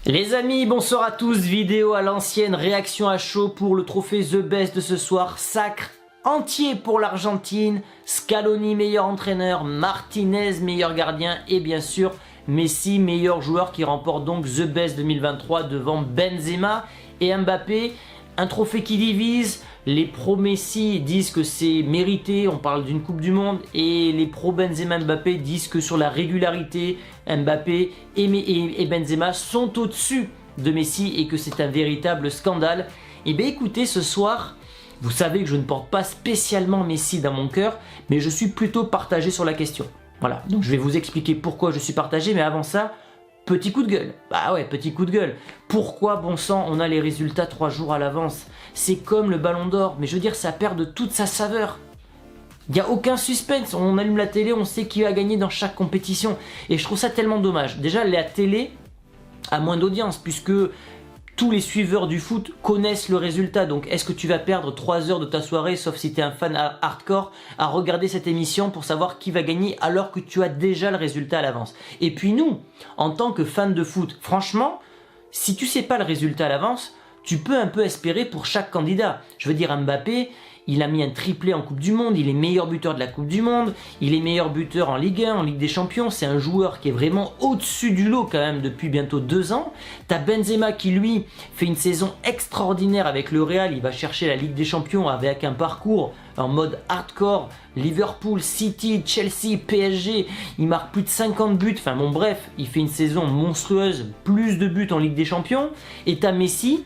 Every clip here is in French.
Les amis, bonsoir à tous, vidéo à l'ancienne, réaction à chaud pour le trophée The Best de ce soir, sacre entier pour l'Argentine, Scaloni meilleur entraîneur, Martinez meilleur gardien et bien sûr Messi meilleur joueur qui remporte donc The Best 2023 devant Benzema et Mbappé. Un trophée qui divise, les pro-Messi disent que c'est mérité, on parle d'une Coupe du Monde, et les pro-Benzema Mbappé disent que sur la régularité, Mbappé et Benzema sont au-dessus de Messi et que c'est un véritable scandale. Et bien écoutez, ce soir, vous savez que je ne porte pas spécialement Messi dans mon cœur, mais je suis plutôt partagé sur la question. Voilà, donc je vais vous expliquer pourquoi je suis partagé, mais avant ça, petit coup de gueule. Bah ouais, petit coup de gueule. Pourquoi, bon sang, on a les résultats 3 jours à l'avance? C'est comme le Ballon d'Or, mais je veux dire, ça perd de toute sa saveur. Il n'y a aucun suspense, on allume la télé, on sait qui va gagner dans chaque compétition. Et je trouve ça tellement dommage. Déjà, la télé a moins d'audience, puisque tous les suiveurs du foot connaissent le résultat. Donc est-ce que tu vas perdre 3 heures de ta soirée, sauf si tu es un fan hardcore, à regarder cette émission pour savoir qui va gagner alors que tu as déjà le résultat à l'avance? Et puis nous, en tant que fans de foot, franchement, si tu sais pas le résultat à l'avance, tu peux un peu espérer pour chaque candidat. Je veux dire, Mbappé, il a mis un triplé en Coupe du Monde, il est meilleur buteur de la Coupe du Monde, il est meilleur buteur en Ligue 1, en Ligue des Champions, c'est un joueur qui est vraiment au-dessus du lot quand même depuis bientôt 2 ans. T'as Benzema qui lui fait une saison extraordinaire avec le Real, il va chercher la Ligue des Champions avec un parcours en mode hardcore, Liverpool, City, Chelsea, PSG, il marque plus de 50 buts, enfin bon bref, il fait une saison monstrueuse, plus de buts en Ligue des Champions, et t'as Messi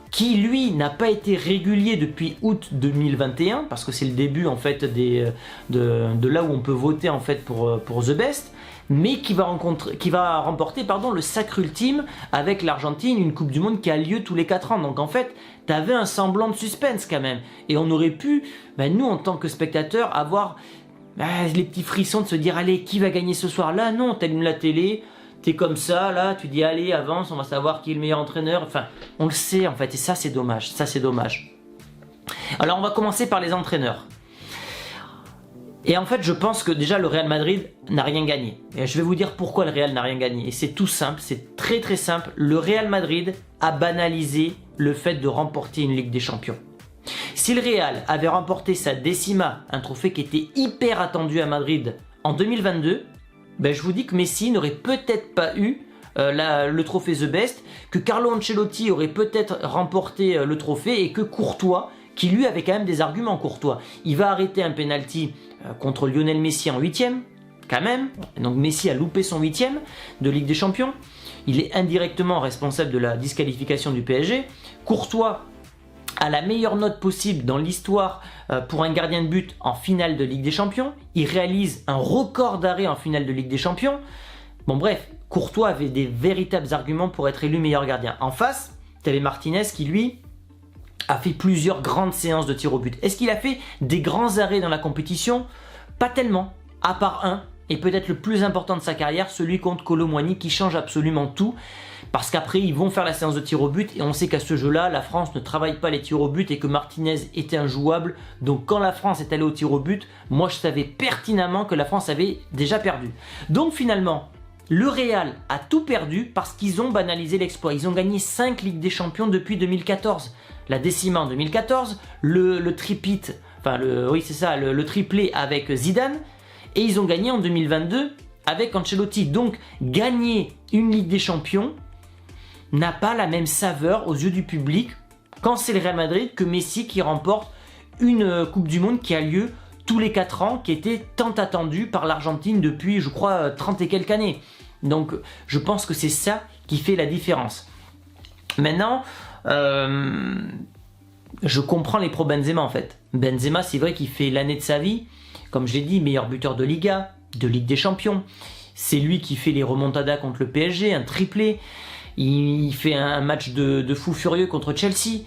qui lui n'a pas été régulier depuis août 2021, parce que c'est le début en fait de là où on peut voter en fait pour The Best, mais qui va remporter le sacre ultime avec l'Argentine, une Coupe du Monde qui a lieu tous les 4 ans. Donc en fait, tu avais un semblant de suspense quand même. Et on aurait pu, nous en tant que spectateurs, avoir les petits frissons de se dire allez, qui va gagner ce soir? Là non, tu allumes la télé, t'es comme ça, là, tu dis allez, avance, on va savoir qui est le meilleur entraîneur. Enfin, on le sait en fait, et ça c'est dommage, ça c'est dommage. Alors on va commencer par les entraîneurs. Et en fait, je pense que déjà le Real Madrid n'a rien gagné. Et je vais vous dire pourquoi le Real n'a rien gagné. Et c'est tout simple, c'est très très simple. Le Real Madrid a banalisé le fait de remporter une Ligue des Champions. Si le Real avait remporté sa décima, un trophée qui était hyper attendu à Madrid en 2022, je vous dis que Messi n'aurait peut-être pas eu le trophée The Best, que Carlo Ancelotti aurait peut-être remporté le trophée et que Courtois, qui lui avait quand même des arguments, Courtois, il va arrêter un penalty contre Lionel Messi en 8e, quand même, donc Messi a loupé son 8e de Ligue des Champions, il est indirectement responsable de la disqualification du PSG, Courtois a la meilleure note possible dans l'histoire pour un gardien de but en finale de Ligue des Champions. Il réalise un record d'arrêt en finale de Ligue des Champions. Bon bref, Courtois avait des véritables arguments pour être élu meilleur gardien. En face, tu avais Martinez qui lui a fait plusieurs grandes séances de tir au but. Est-ce qu'il a fait des grands arrêts dans la compétition? Pas tellement, à part un, et peut-être le plus important de sa carrière, celui contre Kolo Muani qui change absolument tout. Parce qu'après, ils vont faire la séance de tir au but et on sait qu'à ce jeu-là, la France ne travaille pas les tirs au but et que Martinez était injouable. Donc quand la France est allée au tir au but, moi je savais pertinemment que la France avait déjà perdu. Donc finalement, le Real a tout perdu parce qu'ils ont banalisé l'exploit. Ils ont gagné 5 Ligues des Champions depuis 2014. La décima en 2014, le tripit, le triplé avec Zidane. Et ils ont gagné en 2022 avec Ancelotti. Donc gagner une Ligue des Champions n'a pas la même saveur aux yeux du public quand c'est le Real Madrid que Messi qui remporte une Coupe du Monde qui a lieu tous les 4 ans, qui était tant attendue par l'Argentine depuis, je crois, 30 et quelques années. Donc je pense que c'est ça qui fait la différence. Maintenant, je comprends les pro Benzema en fait. Benzema, c'est vrai qu'il fait l'année de sa vie, comme je l'ai dit, meilleur buteur de Liga, de Ligue des Champions. C'est lui qui fait les remontadas contre le PSG, un triplé. Il fait un match de fou furieux contre Chelsea.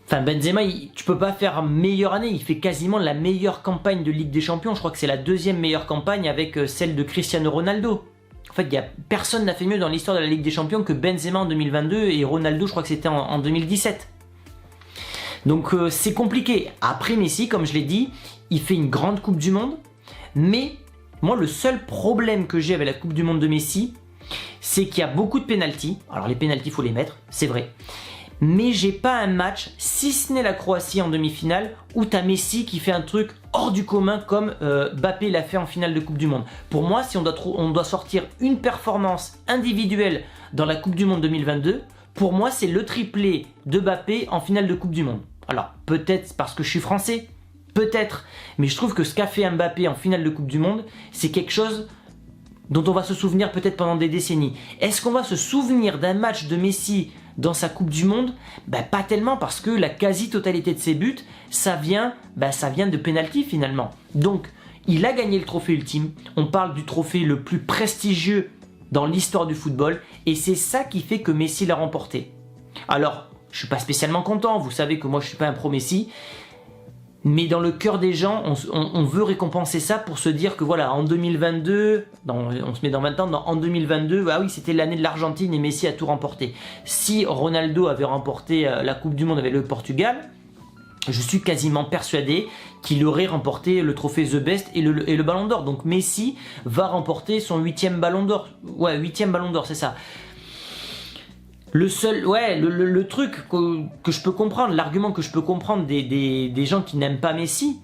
Enfin, Benzema, tu peux pas faire meilleure année. Il fait quasiment la meilleure campagne de Ligue des Champions. Je crois que c'est la 2e meilleure campagne avec celle de Cristiano Ronaldo. En fait, personne n'a fait mieux dans l'histoire de la Ligue des Champions que Benzema en 2022 et Ronaldo, je crois que c'était en 2017. Donc c'est compliqué. Après Messi, comme je l'ai dit, il fait une grande Coupe du Monde. Mais moi, le seul problème que j'ai avec la Coupe du Monde de Messi, c'est qu'il y a beaucoup de pénaltys. Alors les pénaltys, il faut les mettre, c'est vrai. Mais j'ai pas un match, si ce n'est la Croatie en demi-finale, où tu as Messi qui fait un truc hors du commun comme Mbappé l'a fait en finale de Coupe du Monde. Pour moi, si on doit sortir une performance individuelle dans la Coupe du Monde 2022, pour moi, c'est le triplé de Mbappé en finale de Coupe du Monde. Alors, peut-être parce que je suis français, peut-être, mais je trouve que ce qu'a fait Mbappé en finale de Coupe du Monde, c'est quelque chose dont on va se souvenir peut-être pendant des décennies. Est-ce qu'on va se souvenir d'un match de Messi dans sa Coupe du Monde? Pas tellement, parce que la quasi-totalité de ses buts, ça vient de pénalty finalement. Donc, il a gagné le trophée ultime. On parle du trophée le plus prestigieux dans l'histoire du football, et c'est ça qui fait que Messi l'a remporté. Alors, je suis pas spécialement content, vous savez que moi je suis pas un pro-Messi, mais dans le cœur des gens, on veut récompenser ça pour se dire que voilà, en 2022, on se met dans 20 ans, en 2022, ah oui, c'était l'année de l'Argentine et Messi a tout remporté. Si Ronaldo avait remporté la Coupe du Monde avec le Portugal, je suis quasiment persuadé qu'il aurait remporté le trophée The Best et le Ballon d'Or. Donc Messi va remporter son 8e Ballon d'Or. Ouais, 8e Ballon d'Or, c'est ça. Le truc que je peux comprendre, l'argument que je peux comprendre des gens qui n'aiment pas Messi,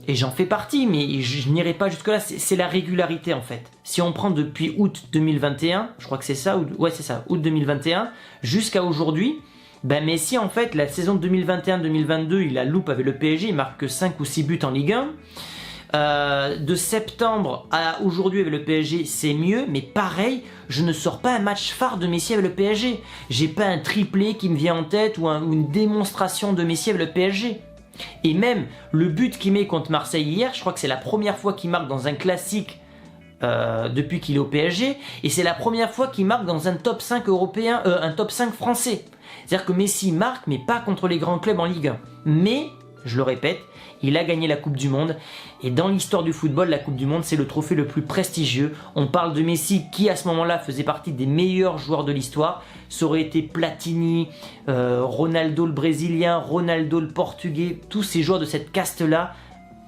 et j'en fais partie, mais je n'irai pas jusque là, c'est la régularité en fait. Si on prend depuis août 2021, je crois que c'est ça, c'est ça, août 2021, jusqu'à aujourd'hui, Messi en fait, la saison 2021-2022, il a loupe avec le PSG, il marque que 5 ou 6 buts en Ligue 1. De septembre à aujourd'hui avec le PSG, c'est mieux, mais pareil, je ne sors pas un match phare de Messi avec le PSG. J'ai pas un triplé qui me vient en tête ou une démonstration de Messi avec le PSG. Et même le but qu'il met contre Marseille hier, je crois que c'est la première fois qu'il marque dans un classique depuis qu'il est au PSG, et c'est la première fois qu'il marque dans un top 5 européen, un top 5 français. C'est-à-dire que Messi marque, mais pas contre les grands clubs en Ligue 1. Mais, je le répète, il a gagné la Coupe du Monde, et dans l'histoire du football, la Coupe du Monde, c'est le trophée le plus prestigieux. On parle de Messi qui, à ce moment-là, faisait partie des meilleurs joueurs de l'histoire. Ça aurait été Platini, Ronaldo le Brésilien, Ronaldo le Portugais, tous ces joueurs de cette caste-là.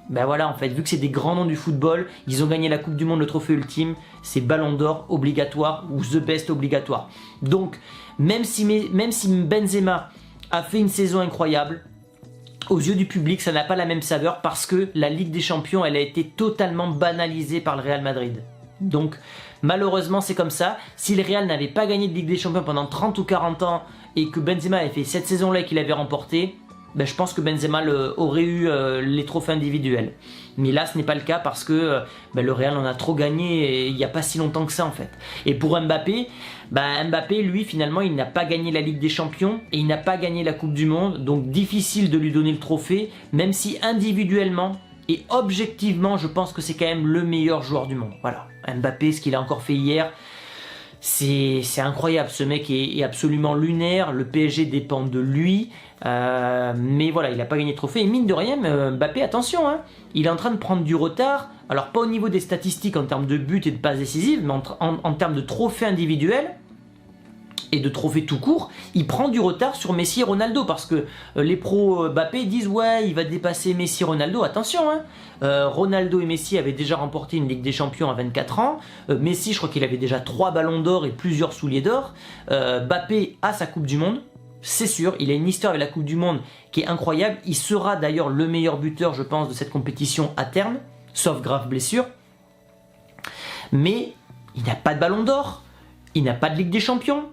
Voilà, en fait, vu que c'est des grands noms du football, ils ont gagné la Coupe du Monde, le trophée ultime, c'est Ballon d'Or obligatoire ou The Best obligatoire. Donc, même si Benzema a fait une saison incroyable, aux yeux du public, ça n'a pas la même saveur parce que la Ligue des Champions, elle a été totalement banalisée par le Real Madrid. Donc, malheureusement, c'est comme ça. Si le Real n'avait pas gagné de Ligue des Champions pendant 30 ou 40 ans et que Benzema avait fait cette saison-là et qu'il avait remporté, je pense que Benzema aurait eu les trophées individuels. Mais là, ce n'est pas le cas parce que le Real en a trop gagné et il n'y a pas si longtemps que ça en fait. Et pour Mbappé, Mbappé, lui, finalement, il n'a pas gagné la Ligue des Champions et il n'a pas gagné la Coupe du Monde. Donc, difficile de lui donner le trophée, même si individuellement et objectivement, je pense que c'est quand même le meilleur joueur du monde. Voilà, Mbappé, ce qu'il a encore fait hier, c'est incroyable. Ce mec est absolument lunaire. Le PSG dépend de lui. Mais voilà, il n'a pas gagné de trophée. Et mine de rien, Mbappé, attention, hein, il est en train de prendre du retard. Alors, pas au niveau des statistiques en termes de buts et de passes décisives, mais en termes de trophées individuels et de trophées tout court, il prend du retard sur Messi et Ronaldo parce que les pros Mbappé disent ouais, il va dépasser Messi et Ronaldo. Attention, hein, Ronaldo et Messi avaient déjà remporté une Ligue des Champions à 24 ans. Messi, je crois qu'il avait déjà 3 ballons d'or et plusieurs souliers d'or. Mbappé a sa Coupe du Monde. C'est sûr, il a une histoire avec la Coupe du Monde qui est incroyable. Il sera d'ailleurs le meilleur buteur, je pense, de cette compétition à terme, sauf grave blessure. Mais il n'a pas de ballon d'or, il n'a pas de Ligue des Champions,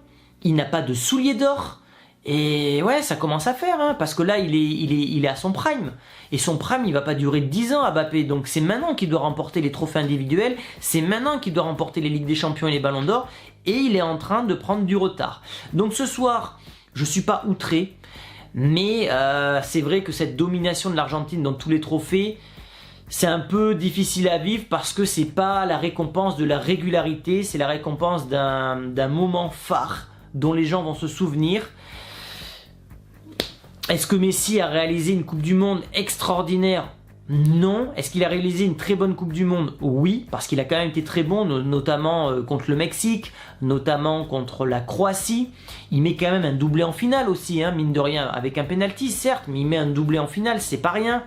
il n'a pas de souliers d'or. Et ouais, ça commence à faire, hein, parce que là, il est à son prime. Et son prime, il va pas durer 10 ans à Mbappé. Donc c'est maintenant qu'il doit remporter les trophées individuels, c'est maintenant qu'il doit remporter les Ligues des Champions et les ballons d'or. Et il est en train de prendre du retard. Donc ce soir, je suis pas outré, mais c'est vrai que cette domination de l'Argentine dans tous les trophées, c'est un peu difficile à vivre parce que c'est pas la récompense de la régularité, c'est la récompense d'un moment phare dont les gens vont se souvenir. Est-ce que Messi a réalisé une Coupe du Monde extraordinaire ? Non. Est-ce qu'il a réalisé une très bonne Coupe du Monde ? Oui, parce qu'il a quand même été très bon, notamment contre le Mexique, notamment contre la Croatie. Il met quand même un doublé en finale aussi, hein, mine de rien, avec un penalty certes, mais il met un doublé en finale, c'est pas rien.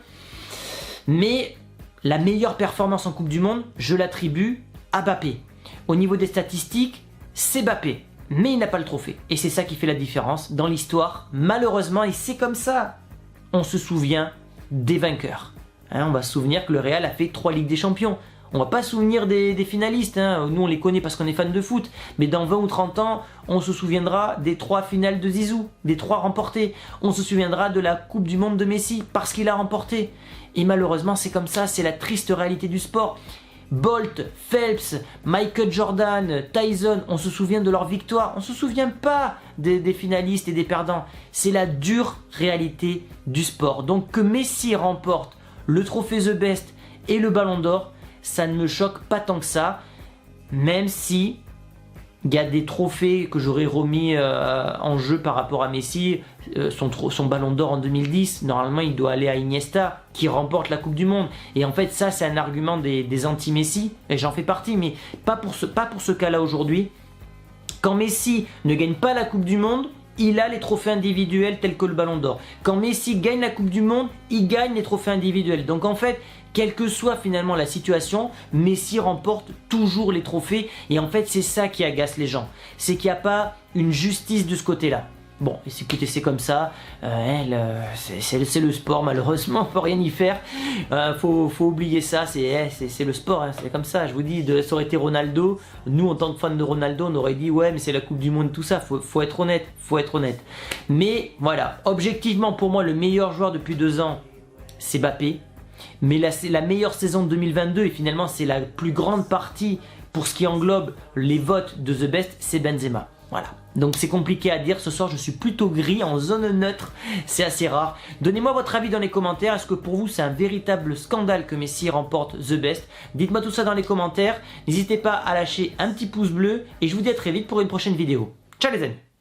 Mais la meilleure performance en Coupe du Monde, je l'attribue à Mbappé. Au niveau des statistiques, c'est Mbappé, mais il n'a pas le trophée. Et c'est ça qui fait la différence dans l'histoire, malheureusement, et c'est comme ça. On se souvient des vainqueurs. On va se souvenir que le Real a fait 3 Ligues des Champions. On va pas se souvenir des finalistes, nous on les connaît parce qu'on est fan de foot, mais dans 20 ou 30 ans, on se souviendra des 3 finales de Zizou, des 3 remportées. On se souviendra de la Coupe du Monde de Messi parce qu'il a remporté. Et malheureusement c'est comme ça, c'est la triste réalité du sport. Bolt, Phelps, Michael Jordan, Tyson, on se souvient de leur victoire, on se souvient pas des finalistes et des perdants. C'est la dure réalité du sport. Donc que Messi remporte le trophée The Best et le Ballon d'Or, ça ne me choque pas tant que ça, même si il y a des trophées que j'aurais remis en jeu par rapport à Messi. Son Ballon d'Or en 2010, normalement il doit aller à Iniesta qui remporte la Coupe du Monde. Et en fait ça c'est un argument des anti-Messi, et j'en fais partie, mais pas pour ce cas-là aujourd'hui. Quand Messi ne gagne pas la Coupe du Monde, il a les trophées individuels tels que le Ballon d'Or. Quand Messi gagne la Coupe du Monde, il gagne les trophées individuels. Donc en fait, quelle que soit finalement la situation, Messi remporte toujours les trophées. Et en fait, c'est ça qui agace les gens. C'est qu'il n'y a pas une justice de ce côté-là. Bon, écoutez, c'est comme ça, c'est le sport, malheureusement, on peut rien y faire, faut oublier ça, c'est le sport, c'est comme ça, je vous dis, ça aurait été Ronaldo, nous en tant que fans de Ronaldo, on aurait dit ouais mais c'est la Coupe du Monde, tout ça, faut être honnête, mais voilà, objectivement pour moi le meilleur joueur depuis 2 ans, c'est Mbappé, mais là c'est la meilleure saison de 2022 et finalement c'est la plus grande partie pour ce qui englobe les votes de The Best, c'est Benzema. Voilà, donc c'est compliqué à dire, ce soir je suis plutôt gris, en zone neutre, c'est assez rare. Donnez-moi votre avis dans les commentaires, est-ce que pour vous c'est un véritable scandale que Messi remporte The Best? Dites-moi tout ça dans les commentaires, n'hésitez pas à lâcher un petit pouce bleu et je vous dis à très vite pour une prochaine vidéo. Ciao les amis!